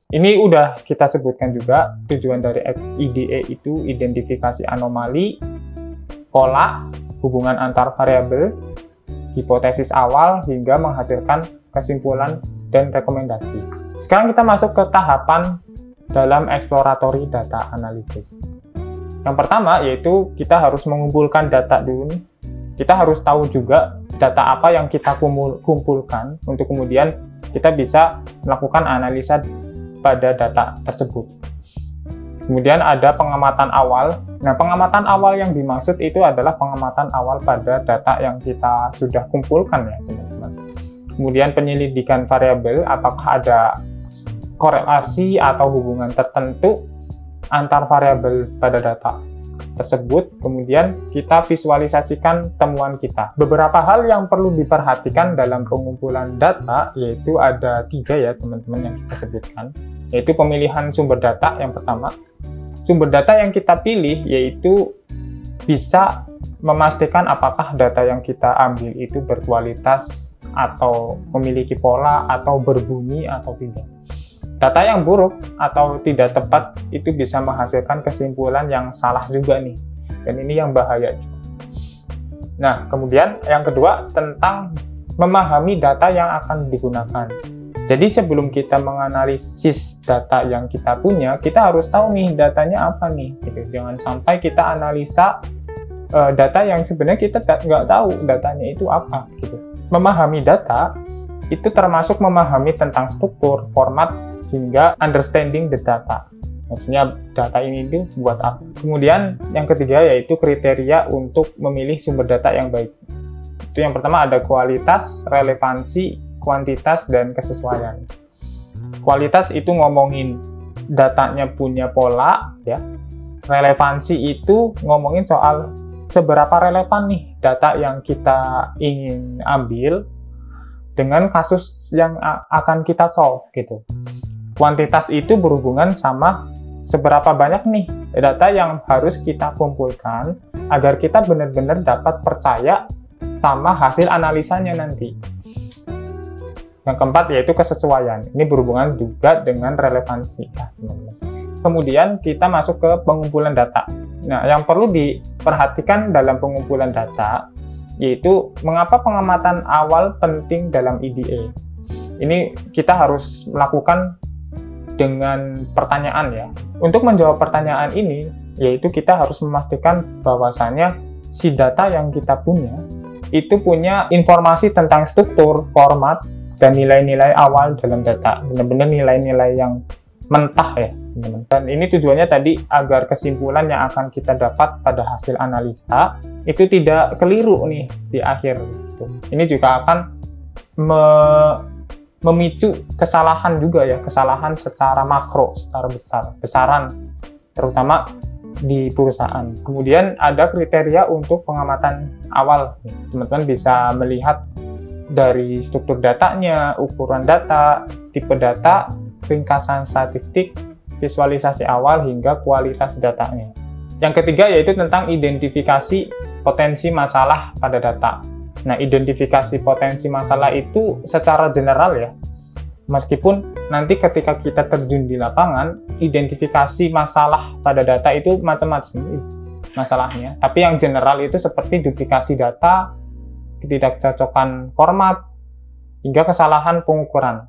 Ini udah kita sebutkan juga, tujuan dari IDE itu identifikasi anomali, pola, hubungan antar variabel, hipotesis awal, hingga menghasilkan kesimpulan dan rekomendasi. Sekarang kita masuk ke tahapan dalam exploratory data analysis. Yang pertama yaitu kita harus mengumpulkan data dulu. Kita harus tahu juga data apa yang kita kumpulkan untuk kemudian kita bisa melakukan analisa pada data tersebut. Kemudian ada pengamatan awal. Nah, pengamatan awal yang dimaksud itu adalah pengamatan awal pada data yang kita sudah kumpulkan ya, teman-teman. Kemudian penyelidikan variabel, apakah ada korelasi atau hubungan tertentu antar variabel pada data tersebut. Kemudian kita visualisasikan temuan kita. Beberapa hal yang perlu diperhatikan dalam pengumpulan data yaitu ada 3 ya teman-teman yang kita sebutkan, yaitu pemilihan sumber data. Yang pertama, sumber data yang kita pilih yaitu bisa memastikan apakah data yang kita ambil itu berkualitas atau memiliki pola atau berbunyi atau tidak. Data yang buruk atau tidak tepat itu bisa menghasilkan kesimpulan yang salah juga nih, dan ini yang bahaya juga. Nah, kemudian yang kedua tentang memahami data yang akan digunakan. Jadi sebelum kita menganalisis data yang kita punya, kita harus tahu nih datanya apa nih. Gitu. Jangan sampai kita analisa data yang sebenarnya kita nggak tahu datanya itu apa. Gitu. Memahami data itu termasuk memahami tentang struktur, format, hingga understanding the data. Maksudnya data ini itu buat apa. Kemudian yang ketiga yaitu kriteria untuk memilih sumber data yang baik. Itu yang pertama ada kualitas, relevansi, kuantitas, dan kesesuaian. Kualitas itu ngomongin datanya punya pola, ya. Relevansi itu ngomongin soal seberapa relevan nih data yang kita ingin ambil dengan kasus yang akan kita solve gitu. Kuantitas itu berhubungan sama seberapa banyak nih data yang harus kita kumpulkan agar kita benar-benar dapat percaya sama hasil analisanya nanti. Yang keempat yaitu kesesuaian. Ini berhubungan juga dengan relevansi. Kemudian kita masuk ke pengumpulan data. Nah, yang perlu diperhatikan dalam pengumpulan data yaitu mengapa pengamatan awal penting dalam IDE. Ini kita harus melakukan dengan pertanyaan ya. Untuk menjawab pertanyaan ini, yaitu kita harus memastikan bahwasannya si data yang kita punya itu punya informasi tentang struktur, format, dan nilai-nilai awal dalam data. Benar-benar nilai-nilai yang mentah ya, teman-teman. Dan ini tujuannya tadi agar kesimpulan yang akan kita dapat pada hasil analisa itu tidak keliru nih di akhir. Gitu. Ini juga akan memicu kesalahan juga ya, kesalahan secara makro, secara besaran, terutama di perusahaan. Kemudian ada kriteria untuk pengamatan awal. Teman-teman bisa melihat dari struktur datanya, ukuran data, tipe data, ringkasan statistik, visualisasi awal, hingga kualitas datanya. Yang ketiga yaitu tentang identifikasi potensi masalah pada data. Nah, identifikasi potensi masalah itu secara general ya, meskipun nanti ketika kita terjun di lapangan, identifikasi masalah pada data itu macam-macam masalahnya. Tapi yang general itu seperti duplikasi data, ketidakcocokan format, hingga kesalahan pengukuran.